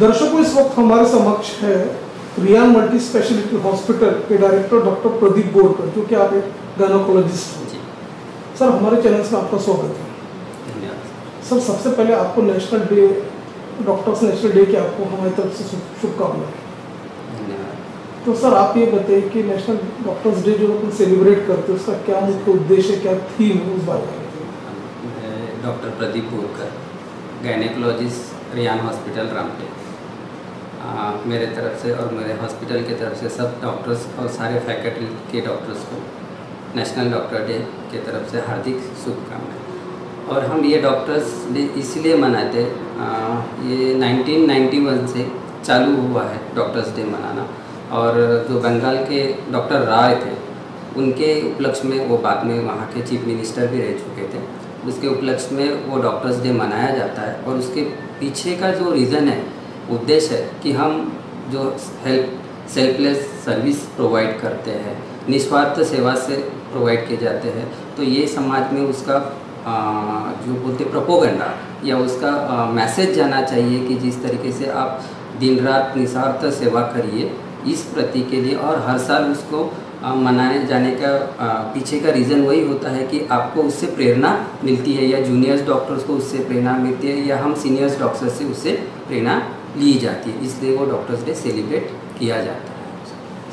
दर्शकों, इस वक्त हमारे समक्ष है रियान मल्टी स्पेशलिटी हॉस्पिटल के डायरेक्टर डॉक्टर प्रदीप बोरकर, जो कि आप एक गायनोकोलॉजिस्ट हैं। सर, हमारे चैनल में आपका स्वागत है। धन्यवाद सर, सबसे पहले आपको national day, doctors national day की आपको हमारी तरफ से शुभकामनाएं। धन्यवाद। तो सर, आप ये बताइए कि नेशनल डॉक्टर्स डे जो अपन सेलिब्रेट करते हैं, उसका क्या मुख्य उद्देश्य है, क्या थीम है, उस बारे में बताइए। मैं doctor Pradeep Borkar, gynaecologist, Riyan hospital, Ramtek. मेरे तरफ से और मेरे हॉस्पिटल की तरफ से सब डॉक्टर्स और सारे फैकल्टी के डॉक्टर्स को नेशनल डॉक्टर डे के तरफ से हार्दिक शुभकामनाएं। और हम ये डॉक्टर्स डे इसलिए मनाते, ये 1991 से चालू हुआ है डॉक्टर्स डे मनाना। और जो बंगाल के डॉक्टर राय थे, उनके उपलक्ष्य में, वो बाद में वहाँ के चीफ मिनिस्टर भी रह चुके थे, उसके उपलक्ष्य में वो डॉक्टर्स डे मनाया जाता है। और उसके पीछे का जो रीज़न है, उद्देश्य है कि हम जो सेल्फलेस सर्विस प्रोवाइड करते हैं, निस्वार्थ सेवा से प्रोवाइड किए जाते हैं, तो ये समाज में उसका जो बोलते प्रोपोगंडा या उसका मैसेज जाना चाहिए कि जिस तरीके से आप दिन रात निस्वार्थ सेवा करिए, इस प्रति के लिए। और हर साल उसको मनाए जाने का पीछे का रीज़न वही होता है कि आपको उससे प्रेरणा मिलती है, या जूनियर्स डॉक्टर्स को उससे प्रेरणा मिलती है, या हम सीनियर्स डॉक्टर्स से उससे प्रेरणा ली जाती है, इसलिए वो डॉक्टर्स डे सेलिब्रेट किया जाता है।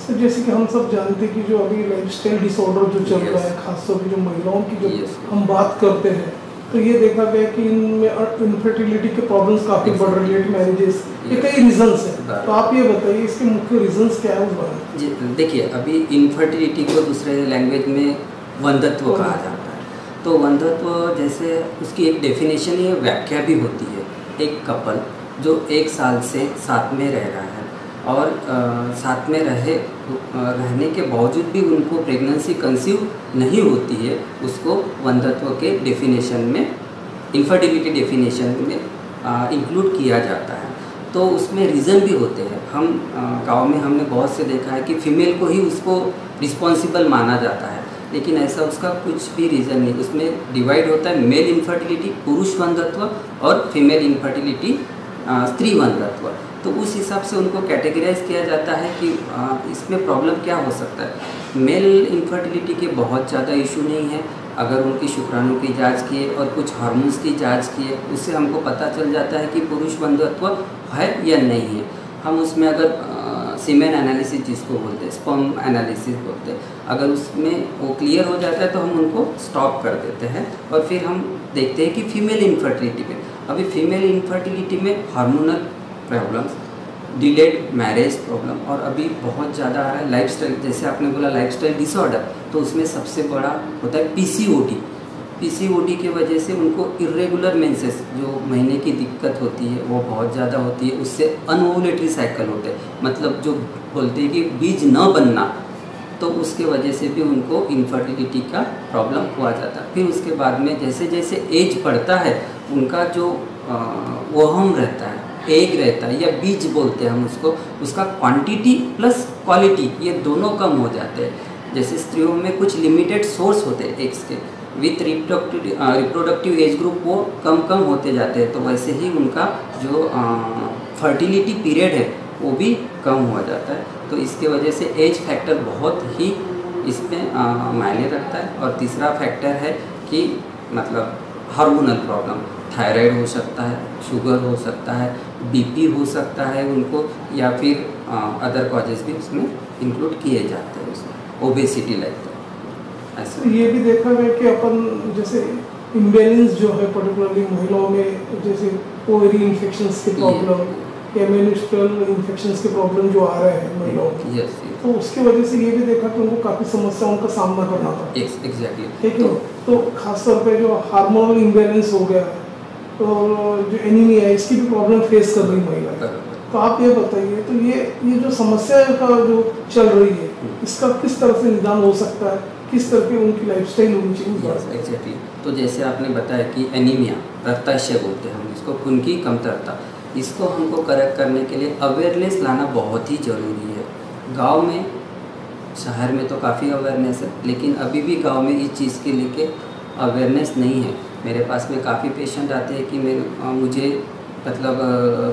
सर, जैसे कि हम सब जानते हैं कि जो अभी लाइफस्टाइल डिसऑर्डर जो चल रहा है, खासतौर पर जो महिलाओं की जो हम बात करते हैं, तो ये देखा गया कि इनमें इनफर्टिलिटी के प्रॉब्लम्स काफ़ी बढ़ रही है, मैरिजेस, ये कई रीजंस हैं। तो आप ये बताइए इसके मुख्य रीजंस क्या है उस बारे में। जी देखिए, अभी इनफर्टिलिटी को दूसरे लैंग्वेज में वंध्यत्व कहा जाता है। तो वंध्यत्व जैसे उसकी एक डेफिनेशन या व्याख्या भी होती है। एक कपल जो 1 साल से साथ में रह रहा है और साथ में रहने के बावजूद भी उनको प्रेगनेंसी कंसीव नहीं होती है, उसको वंध्यत्व के डेफिनेशन में, इनफर्टिलिटी डेफिनेशन में इंक्लूड किया जाता है। तो उसमें रीज़न भी होते हैं। हम गांव में हमने बहुत से देखा है कि फीमेल को ही उसको रिस्पॉन्सिबल माना जाता है, लेकिन ऐसा उसका कुछ भी रीज़न नहीं। उसमें डिवाइड होता है मेल इनफर्टिलिटी, पुरुष वंध्यत्व, और फीमेल इनफर्टिलिटी, स्त्री वंध्यत्व। तो उस हिसाब से उनको कैटेगराइज किया जाता है कि इसमें प्रॉब्लम क्या हो सकता है। मेल इनफर्टिलिटी के बहुत ज़्यादा इशू नहीं है। अगर उनकी शुक्राणु की जांच किए और कुछ हार्मोन्स की जांच किए, उससे हमको पता चल जाता है कि पुरुष वंध्यत्व है या नहीं है। हम उसमें अगर सीमेन एनालिसिस जिसको बोलते हैं, स्पर्म एनालिसिस बोलते हैं, अगर उसमें वो क्लियर हो जाता है तो हम उनको स्टॉप कर देते हैं। और फिर हम देखते हैं कि फीमेल इनफर्टिलिटी में, अभी फीमेल इनफर्टिलिटी में hormonal problems, delayed marriage problem, और अभी बहुत ज़्यादा है लाइफस्टाइल, जैसे आपने बोला लाइफस्टाइल डिसऑर्डर, तो उसमें सबसे बड़ा होता है पीसीओडी। पीसीओडी की वजह से उनको इरेगुलर मेंसेस, जो महीने की दिक्कत होती है, वो बहुत ज़्यादा होती है। उससे अनओवुलेटरी साइकिल होते हैं, मतलब जो बोलते हैं कि बीज न बनना, तो उसके वजह से भी उनको इनफर्टिलिटी का प्रॉब्लम हुआ जाता है। फिर उसके बाद में जैसे जैसे एज बढ़ता है, उनका जो वहम रहता है, एग रहता है, या बीज बोलते हैं हम उसको, उसका क्वांटिटी प्लस क्वालिटी, ये दोनों कम हो जाते हैं। जैसे स्त्रियों में कुछ लिमिटेड सोर्स होते हैं एग्स के, विथ रिप्रोडक्टिव एज ग्रुप वो कम होते जाते हैं, तो वैसे ही उनका जो फर्टिलिटी पीरियड है वो भी कम हो जाता है। तो इसके वजह से एज फैक्टर बहुत ही इसमें मायने रखता है। और तीसरा फैक्टर है कि मतलब हार्मोनल प्रॉब्लम, थायराइड हो सकता है, शुगर हो सकता है, बीपी हो सकता है उनको, या फिर अदर कॉजेज़ भी उसमें इंक्लूड किए जाते हैं, उसमें ओबेसिटी लाइक दैट। ऐसा ये भी देखा गया कि अपन जैसे इम्बैलेंस जो है पर्टिकुलरली महिलाओं में, जैसे ओवरी इन्फेक्शंस की प्रॉब्लम या मेनिस्ट्रुअल इन्फेक्शंस के प्रॉब्लम जो आ रहे हैं महिलाओं में, यस, तो उसकी वजह से ये भी देखा कि उनको काफ़ी समस्याओं का सामना करना पड़ा। एग्जैक्टली। ठीक है। तो खासतौर पे जो हार्मोनल इम्बैलेंस हो गया, तो जो एनीमिया है, इसकी भी प्रॉब्लम फेस कर रही महिला। तो आप ये बताइए, तो ये जो समस्या का जो चल रही है, इसका किस तरह से निदान हो सकता है, किस तरह की उनकी लाइफस्टाइल होनी चाहिए? एग्जैक्टली। तो जैसे आपने बताया कि एनीमिया, रक्ताशय बोलते हैं हम इसको, खून की कमतरता, इसको हमको करेक्ट करने के लिए अवेयरनेस लाना बहुत ही ज़रूरी है। गांव में, शहर में तो काफ़ी अवेयरनेस है, लेकिन अभी भी गांव में इस चीज़ के लेके अवेयरनेस नहीं है। मेरे पास में काफ़ी पेशेंट आते हैं कि मुझे मतलब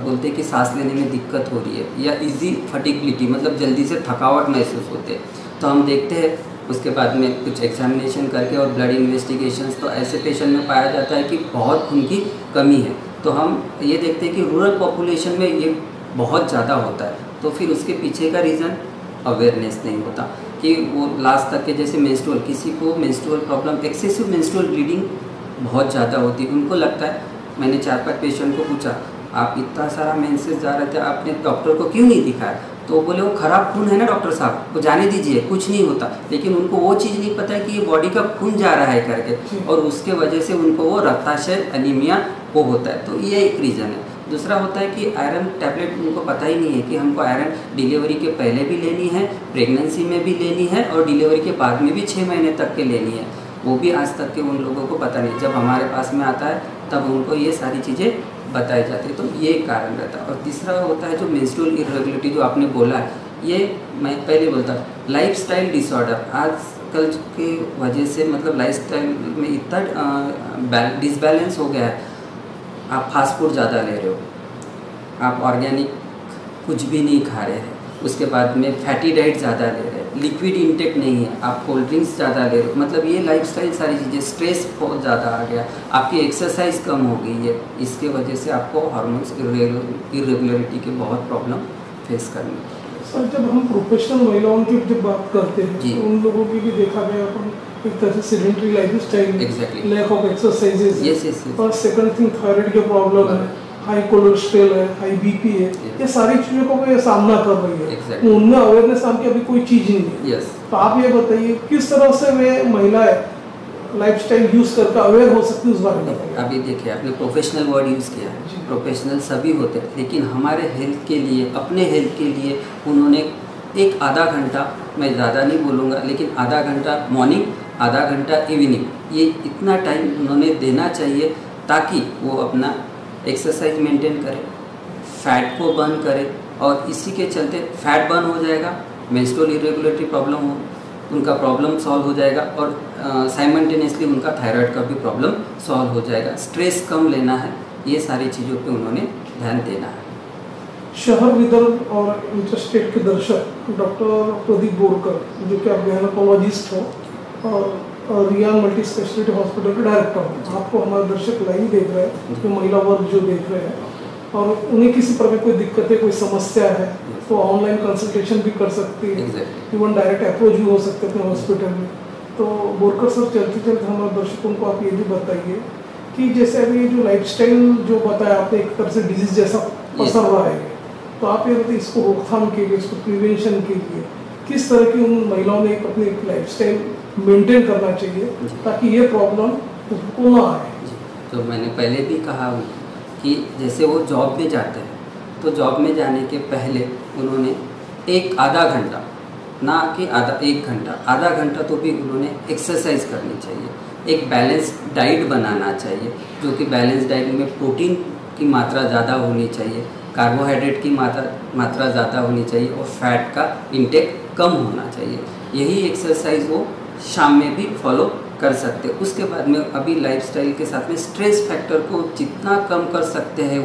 बोलते हैं कि सांस लेने में दिक्कत हो रही है, या इजी फटिलिटी मतलब जल्दी से थकावट महसूस होते हैं, तो हम देखते हैं उसके बाद में कुछ एग्जामिनेशन करके और ब्लड इन्वेस्टिगेशंस, तो ऐसे पेशेंट में पाया जाता है कि बहुत खून की कमी है। तो हम ये देखते हैं कि रूरल पॉपुलेशन में ये बहुत ज़्यादा होता है। तो फिर उसके पीछे का रीज़न अवेयरनेस नहीं होता कि वो लास्ट तक के, जैसे मेंस्ट्रुअल, किसी को menstrual problem, excessive menstrual bleeding बहुत ज़्यादा होती है, उनको लगता है, मैंने 4-5 पेशेंट को पूछा आप इतना सारा मेंसेस जा रहे थे, आपने डॉक्टर को क्यों नहीं दिखाया? तो बोले वो ख़राब खून है ना डॉक्टर साहब, वो जाने दीजिए, कुछ नहीं होता। लेकिन उनको वो चीज़ नहीं पता है कि ये बॉडी का खून जा रहा है करके, और उसके वजह से उनको वो रक्ताशय एनीमिया वो होता है। तो ये एक रीज़न है। दूसरा होता है कि आयरन टैबलेट उनको पता ही नहीं है कि हमको आयरन डिलीवरी के पहले भी लेनी है, प्रेगनेंसी में भी लेनी है, और डिलीवरी के बाद में भी 6 महीने तक के लेनी है। वो भी आज तक के उन लोगों को पता नहीं। जब हमारे पास में आता है तब उनको ये सारी चीज़ें बताई जाती है। तो ये कारण रहता है। और तीसरा होता है जो मेंस्ट्रुअल इरेगुलरिटी जो आपने बोला है, ये मैं पहले बोलता लाइफस्टाइल डिसऑर्डर आजकल के वजह से, मतलब लाइफस्टाइल में इतना डिसबैलेंस हो गया है। आप फास्ट फूड ज़्यादा ले रहे हो, आप ऑर्गेनिक कुछ भी नहीं खा रहे हैं, उसके बाद में फैटी डाइट ज़्यादा ले रहे हैं, लिक्विड इंटेक नहीं है, आप कोल्ड ड्रिंक्स ज़्यादा ले रहे हो, मतलब ये लाइफस्टाइल सारी चीज़ें, स्ट्रेस बहुत ज़्यादा आ गया, आपकी एक्सरसाइज कम हो गई है, इसके वजह से आपको हार्मोन्स इरेगुलरिटी के बहुत प्रॉब्लम फेस करनी है। सर, जब हम प्रोफेशनल महिलाओं की जब बात करते हैं तो उन लोगों की भी देखा गया अपन एक तरह से sedentary lifestyle, lack of exercises, और सेकंड थिंग थायराइड के प्रॉब्लम है, हाई कोलेस्ट्रॉल है, हाई बीपी है, ये सारी चीज़ों को वो सामना कर रही है। तो उनमें अवेयरनेस नाम की अभी कोई चीज़ नहीं है। तो आप ये बताइए किस तरह से वे महिलाएं लाइफस्टाइल यूज करके अवेयर हो सकती है उस बारे में? अभी देखिए, आपने प्रोफेशनल वर्ड यूज़ किया है, प्रोफेशनल सभी होते हैं, लेकिन हमारे हेल्थ के लिए, अपने हेल्थ के लिए उन्होंने एक आधा घंटा, मैं ज़्यादा नहीं बोलूँगा, लेकिन आधा घंटा मॉर्निंग, आधा घंटा इवनिंग, ये इतना टाइम उन्होंने देना चाहिए ताकि वो अपना एक्सरसाइज मेंटेन करें, फैट को बर्न करें, और इसी के चलते फैट बर्न हो जाएगा, मेंस्ट्रुअल इरेगुलरिटी प्रॉब्लम हो, उनका प्रॉब्लम सॉल्व हो जाएगा, और साइमल्टेनियसली उनका थायराइड का भी प्रॉब्लम सॉल्व हो जाएगा। स्ट्रेस कम लेना है, ये सारी चीज़ों पे उन्होंने ध्यान देना है। शहर विदर्भ और इंटरस्टेट के दर्शक डॉक्टर प्रदीप बोरकर, जो कि आप गायनेकोलॉजिस्ट हो और रियान मल्टी स्पेशलिटी हॉस्पिटल के डायरेक्टर हो, आपको हमारे दर्शक लाइव देख रहे हैं, जो महिला वर्ग जो देख रहे हैं, और उन्हें किसी प्रकार कोई दिक्कत है, कोई समस्या है, तो ऑनलाइन कंसल्टेशन भी कर सकती है, इवन डायरेक्ट अप्रोच भी हो सकते हैं अपने हॉस्पिटल में। तो बोरकर सर, चलते चलते हमारे दर्शकों को आप ये भी बताइए कि जैसे अभी जो लाइफस्टाइल जो बताया आपने, एक तरह से डिजीज जैसा पसर रहा है, तो आप ये बताइए इसको रोकथाम के लिए, इसको प्रिवेंशन के लिए किस तरह की उन महिलाओं ने अपनी लाइफस्टाइल मेंटेन करना चाहिए ताकि ये प्रॉब्लम उनको ना आए? तो मैंने पहले भी कहा कि जैसे वो जॉब में जाते हैं, तो जॉब में जाने के पहले उन्होंने एक आधा घंटा, ना कि एक घंटा, आधा घंटा तो भी उन्होंने एक्सरसाइज करनी चाहिए। एक बैलेंस डाइट बनाना चाहिए, जो कि बैलेंस डाइट में प्रोटीन की मात्रा ज़्यादा होनी चाहिए, कार्बोहाइड्रेट की मात्रा ज़्यादा होनी चाहिए, और फैट का इंटेक कम होना चाहिए। यही एक्सरसाइज वो शाम में भी फॉलो कर सकते। उसके बाद में अभी लाइफस्टाइल के साथ में स्ट्रेस फैक्टर को जितना कम कर सकते हैं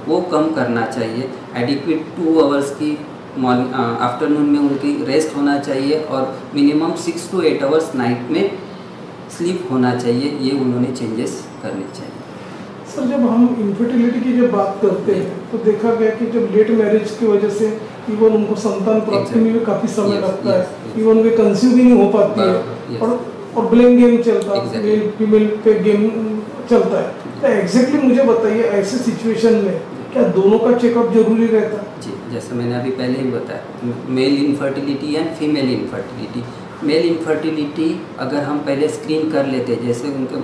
वो कम करना चाहिए। एडिक्वेट 2 आवर्स की आफ्टरनून में उनकी रेस्ट होना चाहिए, और मिनिमम 6 to 8 आवर्स नाइट में स्लीप होना चाहिए। ये उन्होंने चेंजेस करने चाहिए। सर, जब हम इनफर्टिलिटी की जब बात करते हैं तो देखा गया कि जब लेट मैरिज की वजह से इवन उनको संतान प्राप्ति में भी काफ़ी समय लगता है, इवन वे कंसीव भी नहीं हो पाती है, और ब्लेम गेम चलता है, मेल फीमेल पे गेम चलता है। तो एग्जैक्टली मुझे बताइए, ऐसे सिचुएशन में क्या दोनों का चेकअप जरूरी रहता है? जी, जैसे मैंने अभी पहले ही बताया, male infertility and female infertility. Male infertility अगर हम पहले स्क्रीन कर लेते, जैसे उनके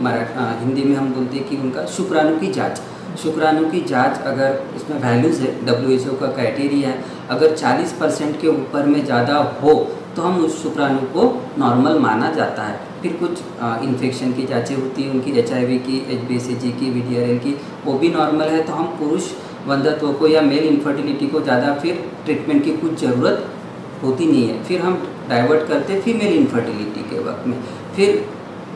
हिंदी में हम बोलते हैं कि उनका शुक्राणु की जांच, शुक्राणु की जांच अगर उसमें वैल्यूज़ है, WHO का क्राइटेरिया है, अगर 40% के ऊपर में ज़्यादा हो तो हम उस शुक्राणु को नॉर्मल माना जाता है। फिर कुछ इन्फेक्शन की जांचें होती हैं उनकी, HIV की, HBsAg की, VDRL की, वो भी नॉर्मल है, तो हम पुरुष वंध्यत्व को या मेल इनफर्टिलिटी को ज़्यादा फिर ट्रीटमेंट की कुछ ज़रूरत होती नहीं है। फिर हम डाइवर्ट करते फीमेल इनफर्टिलिटी के वक्त में। फिर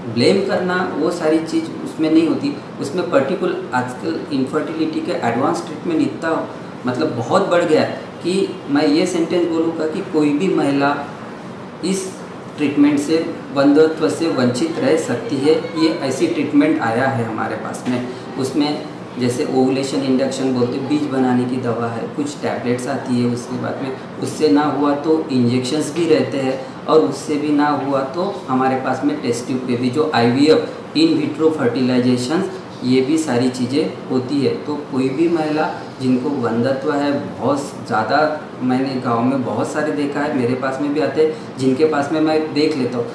ब्लेम करना वो सारी चीज़ उसमें नहीं होती। उसमें पर्टिकुलर आजकल इनफर्टिलिटी के एडवांस ट्रीटमेंट इतना मतलब बहुत बढ़ गया है कि मैं ये सेंटेंस बोलूँगा कि कोई भी महिला इस ट्रीटमेंट से बंधुत्व से वंचित रह सकती है। ये ऐसी ट्रीटमेंट आया है हमारे पास में, उसमें जैसे ओवुलेशन इंडक्शन बोलते बीज बनाने की दवा है, कुछ टैबलेट्स आती है, उसके बाद में उससे ना हुआ तो इंजेक्शंस भी रहते हैं, और उससे भी ना हुआ तो हमारे पास में टेस्ट ट्यूब पे भी जो IVF इन विट्रो फर्टिलाइजेशन, ये भी सारी चीज़ें होती है। तो कोई भी महिला जिनको बंधत्व है बहुत ज़्यादा, मैंने गांव में बहुत सारे देखा है, मेरे पास में भी आते हैं जिनके पास में मैं देख लेता हूँ,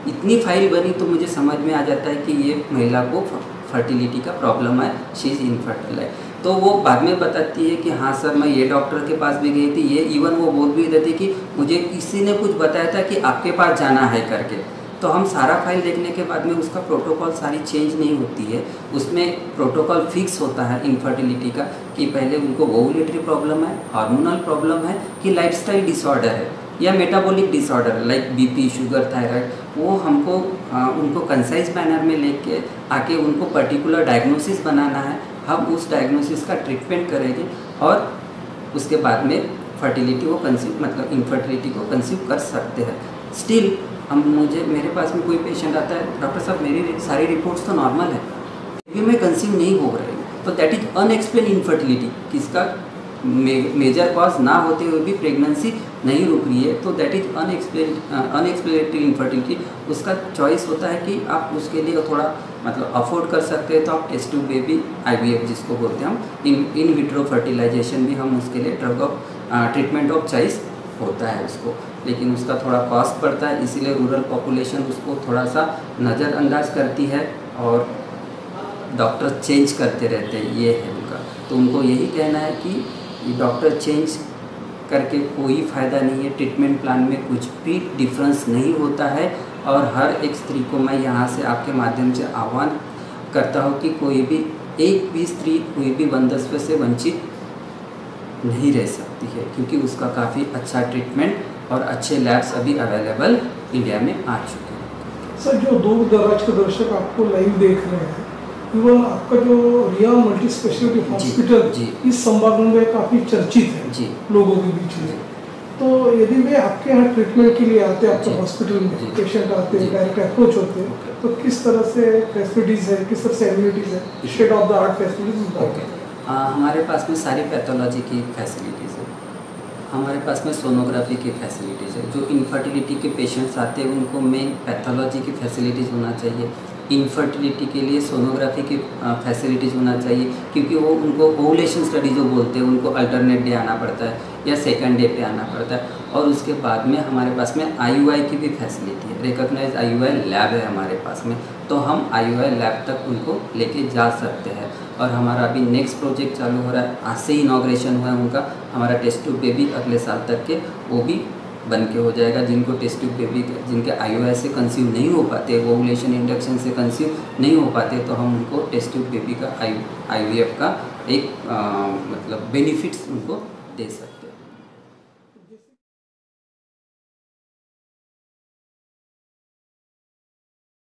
इतनी फाइल बनी तो मुझे समझ में आ जाता है कि ये महिला को फर्टिलिटी का प्रॉब्लम है, शी इज़ इनफर्टाइल है। तो वो बाद में बताती है कि हाँ सर मैं ये डॉक्टर के पास भी गई थी, ये इवन वो बोल भी रहे थे कि मुझे किसी ने कुछ बताया था कि आपके पास जाना है करके। तो हम सारा फाइल देखने के बाद में उसका प्रोटोकॉल सारी चेंज नहीं होती है, उसमें प्रोटोकॉल फिक्स होता है इनफर्टिलिटी का कि पहले उनको ओवुलेटरी प्रॉब्लम है, हार्मोनल प्रॉब्लम है, कि लाइफस्टाइल डिसऑर्डर है या metabolic disorder like BP, sugar, thyroid. वो हमको उनको कंसाइज मैनर में लेके आके उनको पर्टिकुलर डायग्नोसिस बनाना है। हम उस डायग्नोसिस का ट्रीटमेंट करेंगे और उसके बाद में फर्टिलिटी को कंसीव मतलब इनफर्टिलिटी को कंसीव कर सकते हैं। स्टिल मेरे पास में कोई पेशेंट आता है, डॉक्टर साहब मेरी सारी रिपोर्ट्स तो नॉर्मल है, फिर मैं कंसीव नहीं हो रही हूँ, तो दैट इज अनएक्सप्लेन इनफर्टिलिटी। किसका मेजर कॉज ना होते हुए भी प्रेगनेंसी नहीं रुक रही है, तो दैट इज अनएक्सप्लेनेटरी इनफर्टिलिटी। उसका चॉइस होता है कि आप उसके लिए थोड़ा मतलब अफोर्ड कर सकते हैं तो आप टेस्ट ट्यूब बेबी IVF जिसको बोलते हैं हम, इन विट्रो फर्टिलाइजेशन भी हम उसके लिए ट्रीटमेंट ऑफ चॉइस होता है उसको, लेकिन उसका थोड़ा कॉस्ट पड़ता है, इसीलिए रूरल पॉपुलेशन उसको थोड़ा सा नज़रअंदाज करती है और डॉक्टर चेंज करते रहते हैं, ये है उनका। तो उनको यही कहना है कि डॉक्टर चेंज करके कोई फ़ायदा नहीं है, ट्रीटमेंट प्लान में कुछ भी डिफरेंस नहीं होता है। और हर एक स्त्री को मैं यहाँ से आपके माध्यम से आह्वान करता हूँ कि कोई भी एक भी स्त्री कोई भी बंधत्व से वंचित नहीं रह सकती है, क्योंकि उसका काफ़ी अच्छा ट्रीटमेंट और अच्छे लैब्स अभी अवेलेबल इंडिया में आ चुके हैं। सर जो दूर दराज के दर्शक आपको लाइव देख रहे हैं, इवन आपका जो रिया मल्टी स्पेशलिटी हॉस्पिटल इस संभाग में काफ़ी चर्चित है लोगों के बीच में। तो यदि वे आपके यहाँ ट्रीटमेंट के लिए आते हैं, आपके हॉस्पिटल में पेशेंट आते हैं, डायरेक्ट अप्रोच होते हैं, तो किस तरह से फैसिलिटीज़ है, किस तरह से एमिनिटीज़ है, state of the art facilities? हमारे पास में सारी पैथोलॉजी की फैसिलिटीज़ है, हमारे पास में सोनोग्राफी की फैसिलिटीज़ है। जो इनफर्टिलिटी के पेशेंट्स आते हैं उनको मेन पैथोलॉजी की फैसिलिटीज़ होना चाहिए, इनफर्टिलिटी के लिए सोनोग्राफी की फैसिलिटीज़ होना चाहिए, क्योंकि वो उनको ओवुलेशन स्टडी जो बोलते हैं उनको अल्टरनेट डे आना पड़ता है या सेकंड डे पे आना पड़ता है। और उसके बाद में हमारे पास में IUI की भी फैसिलिटी है, रिकॉग्नाइज IUI लैब है हमारे पास में, तो हम IUI लैब तक उनको लेके जा सकते हैं। और हमारा अभी नेक्स्ट प्रोजेक्ट चालू हो रहा है, आज से इनॉग्रेशन हुआ है उनका, हमारा टेस्ट ट्यूब बेबी अगले साल तक के वो भी बन के हो जाएगा। जिनको टेस्ट ट्यूब बेबी जिनके IUI से कंसीव नहीं हो पाते, ओवुलेशन इंडक्शन से कंसीव नहीं हो पाते, तो हम उनको टेस्ट ट्यूब बेबी का IVF का एक मतलब बेनिफिट्स उनको दे सकते हैं।